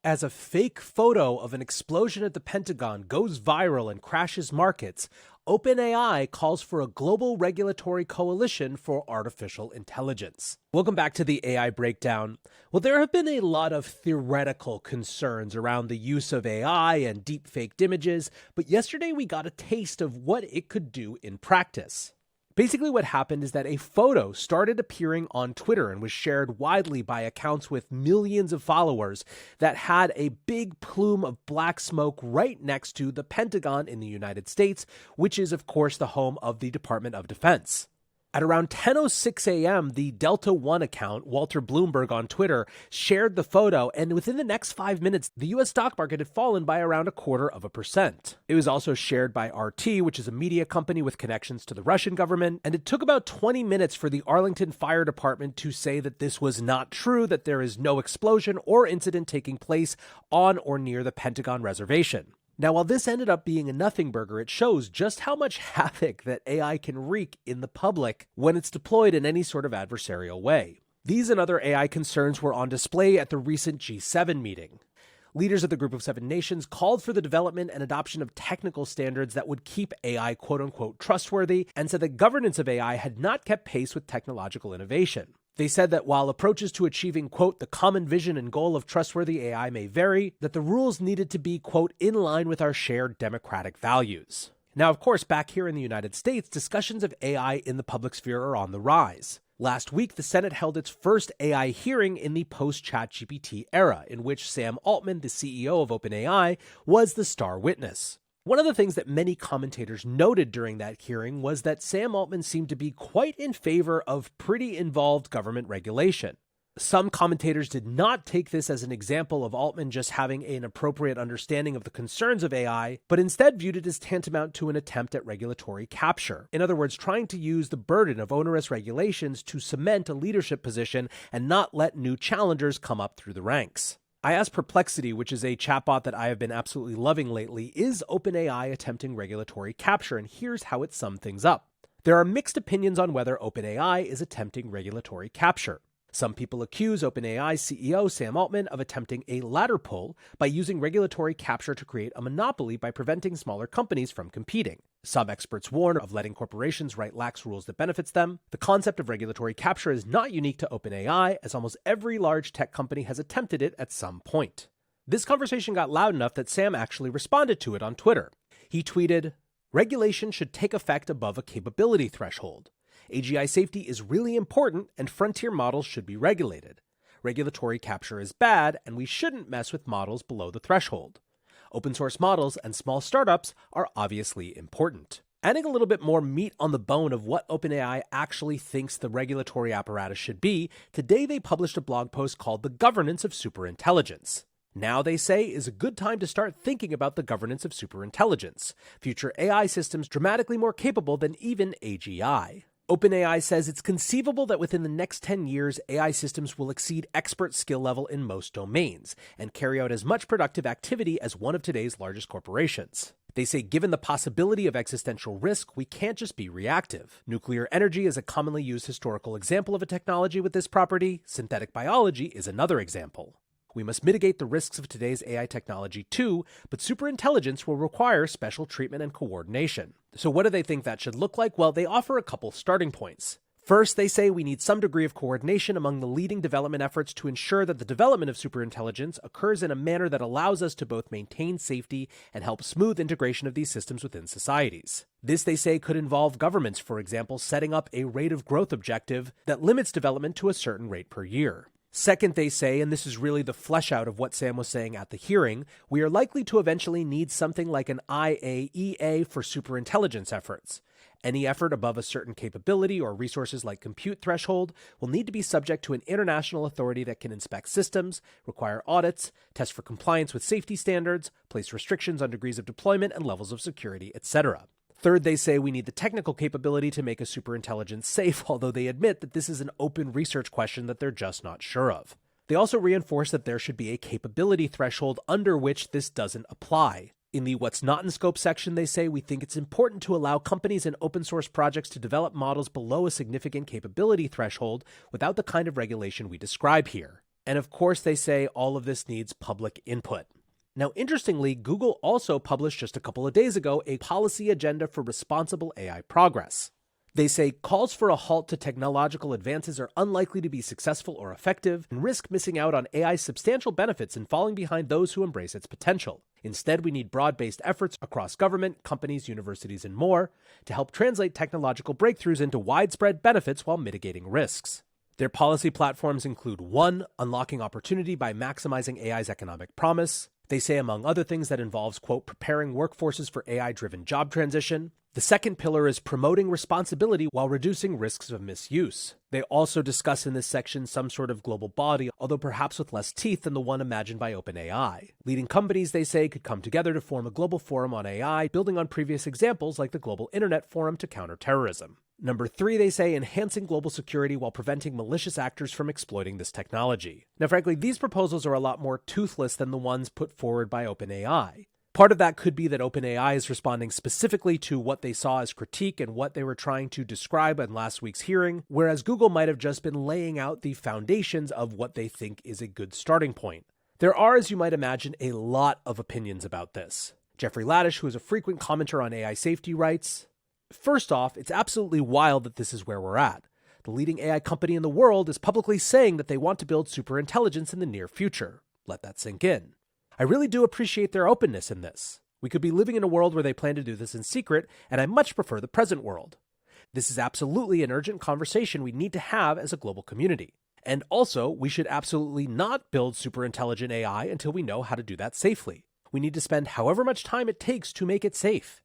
As a fake photo of an explosion at the Pentagon goes viral and crashes markets, OpenAI calls for a global regulatory coalition for artificial intelligence. Welcome back to the AI Breakdown. Well, there have been a lot of theoretical concerns around the use of AI and deepfaked images, but yesterday we got a taste of what it could do in practice. Basically, what happened is that a photo started appearing on Twitter and was shared widely by accounts with millions of followers that had a big plume of black smoke right next to the Pentagon in the United States, which is, of course, the home of the Department of Defense. At around 10:06 a.m., the Delta One account, Walter Bloomberg on Twitter, shared the photo, and within the next 5 minutes, the U.S. stock market had fallen by around 0.25%. It was also shared by RT, which is a media company with connections to the Russian government, and it took about 20 minutes for the Arlington Fire Department to say that this was not true, that there is no explosion or incident taking place on or near the Pentagon reservation. Now, while this ended up being a nothing burger, it shows just how much havoc that AI can wreak in the public when it's deployed in any sort of adversarial way. These and other AI concerns were on display at the recent G7 meeting. Leaders of the Group of Seven Nations called for the development and adoption of technical standards that would keep AI quote-unquote trustworthy, and said that governance of AI had not kept pace with technological innovation. They said that while approaches to achieving, quote, the common vision and goal of trustworthy AI may vary, that the rules needed to be, quote, in line with our shared democratic values. Now, of course, back here in the United States, discussions of AI in the public sphere are on the rise. Last week, the Senate held its first AI hearing in the post-ChatGPT era, in which Sam Altman, the CEO of OpenAI, was the star witness. One of the things that many commentators noted during that hearing was that Sam Altman seemed to be quite in favor of pretty involved government regulation. Some commentators did not take this as an example of Altman just having an appropriate understanding of the concerns of AI, but instead viewed it as tantamount to an attempt at regulatory capture. In other words, trying to use the burden of onerous regulations to cement a leadership position and not let new challengers come up through the ranks. I asked Perplexity, which is a chatbot that I have been absolutely loving lately, is OpenAI attempting regulatory capture? And here's how it summed things up. There are mixed opinions on whether OpenAI is attempting regulatory capture. Some people accuse OpenAI's CEO Sam Altman of attempting a ladder pull by using regulatory capture to create a monopoly by preventing smaller companies from competing. Some experts warn of letting corporations write lax rules that benefits them. The concept of regulatory capture is not unique to OpenAI, as almost every large tech company has attempted it at some point. This conversation got loud enough that Sam actually responded to it on Twitter. He tweeted, "Regulation should take effect above a capability threshold. AGI safety is really important, and frontier models should be regulated. Regulatory capture is bad, and we shouldn't mess with models below the threshold. Open source models and small startups are obviously important." Adding a little bit more meat on the bone of what OpenAI actually thinks the regulatory apparatus should be, today they published a blog post called The Governance of Superintelligence. Now, they say, is a good time to start thinking about the governance of superintelligence, future AI systems dramatically more capable than even AGI. OpenAI says it's conceivable that within the next 10 years, AI systems will exceed expert skill level in most domains and carry out as much productive activity as one of today's largest corporations. They say given the possibility of existential risk, we can't just be reactive. Nuclear energy is a commonly used historical example of a technology with this property. Synthetic biology is another example. We must mitigate the risks of today's AI technology too, but superintelligence will require special treatment and coordination. So what do they think that should look like? Well, they offer a couple starting points. First, they say we need some degree of coordination among the leading development efforts to ensure that the development of superintelligence occurs in a manner that allows us to both maintain safety and help smooth integration of these systems within societies. This, they say, could involve governments, for example, setting up a rate of growth objective that limits development to a certain rate per year. Second, they say, and this is really the flesh out of what Sam was saying at the hearing, we are likely to eventually need something like an IAEA for superintelligence efforts. Any effort above a certain capability or resources like compute threshold will need to be subject to an international authority that can inspect systems, require audits, test for compliance with safety standards, place restrictions on degrees of deployment and levels of security, etc. Third, they say we need the technical capability to make a superintelligence safe, although they admit that this is an open research question that they're just not sure of. They also reinforce that there should be a capability threshold under which this doesn't apply. In the what's not in scope section, they say we think it's important to allow companies and open source projects to develop models below a significant capability threshold without the kind of regulation we describe here. And of course, they say all of this needs public input. Now, interestingly, Google also published just a couple of days ago a policy agenda for responsible AI progress. They say calls for a halt to technological advances are unlikely to be successful or effective and risk missing out on AI's substantial benefits and falling behind those who embrace its potential. Instead, we need broad-based efforts across government, companies, universities, and more to help translate technological breakthroughs into widespread benefits while mitigating risks. Their policy platforms include 1. Unlocking opportunity by maximizing AI's economic promise. They say, among other things, that involves, quote, preparing workforces for AI-driven job transition. The second pillar is promoting responsibility while reducing risks of misuse. They also discuss in this section some sort of global body, although perhaps with less teeth than the one imagined by OpenAI. Leading companies, they say, could come together to form a global forum on AI, building on previous examples like the Global Internet Forum to counter terrorism. Number 3, they say, enhancing global security while preventing malicious actors from exploiting this technology. Now, frankly, these proposals are a lot more toothless than the ones put forward by OpenAI. Part of that could be that OpenAI is responding specifically to what they saw as critique and what they were trying to describe in last week's hearing, whereas Google might have just been laying out the foundations of what they think is a good starting point. There are, as you might imagine, a lot of opinions about this. Jeffrey Laddish, who is a frequent commenter on AI safety, writes, first off, it's absolutely wild that this is where we're at. The leading AI company in the world is publicly saying that they want to build superintelligence in the near future. Let that sink in. I really do appreciate their openness in this. We could be living in a world where they plan to do this in secret, and I much prefer the present world. This is absolutely an urgent conversation we need to have as a global community. And also, we should absolutely not build superintelligent AI until we know how to do that safely. We need to spend however much time it takes to make it safe.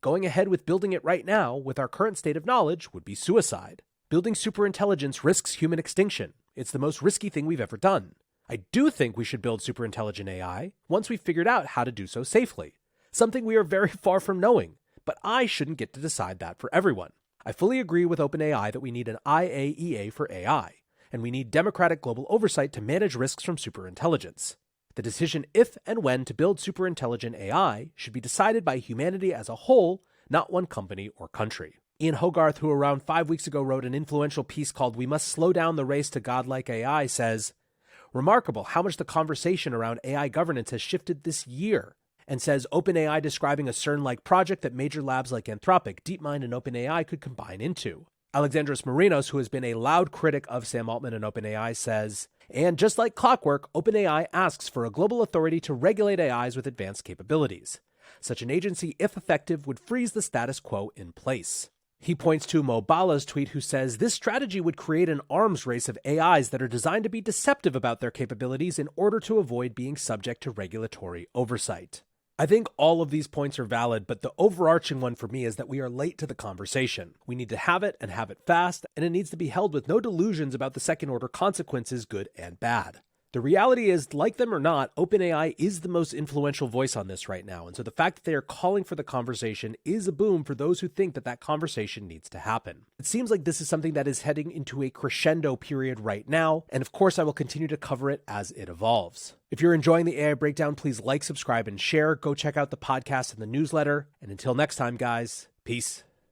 Going ahead with building it right now, with our current state of knowledge, would be suicide. Building superintelligence risks human extinction. It's the most risky thing we've ever done. I do think we should build superintelligent AI once we've figured out how to do so safely, something we are very far from knowing, but I shouldn't get to decide that for everyone. I fully agree with OpenAI that we need an IAEA for AI, and we need democratic global oversight to manage risks from superintelligence. The decision if and when to build superintelligent AI should be decided by humanity as a whole, not one company or country. Ian Hogarth, who around 5 weeks ago wrote an influential piece called "We Must Slow Down the Race to Godlike AI," says, remarkable how much the conversation around AI governance has shifted this year, and says OpenAI describing a CERN-like project that major labs like Anthropic, DeepMind, and OpenAI could combine into. Alexandros Marinos, who has been a loud critic of Sam Altman and OpenAI, says, and just like clockwork, OpenAI asks for a global authority to regulate AIs with advanced capabilities. Such an agency, if effective, would freeze the status quo in place. He points to Mo Bala's tweet, who says this strategy would create an arms race of AIs that are designed to be deceptive about their capabilities in order to avoid being subject to regulatory oversight. I think all of these points are valid, but the overarching one for me is that we are late to the conversation. We need to have it and have it fast, and it needs to be held with no delusions about the second-order consequences, good and bad. The reality is, like them or not, OpenAI is the most influential voice on this right now, and so the fact that they are calling for the conversation is a boom for those who think that that conversation needs to happen. It seems like this is something that is heading into a crescendo period right now, and of course I will continue to cover it as it evolves. If you're enjoying the AI Breakdown, please like, subscribe, and share. Go check out the podcast and the newsletter, and until next time, guys, peace.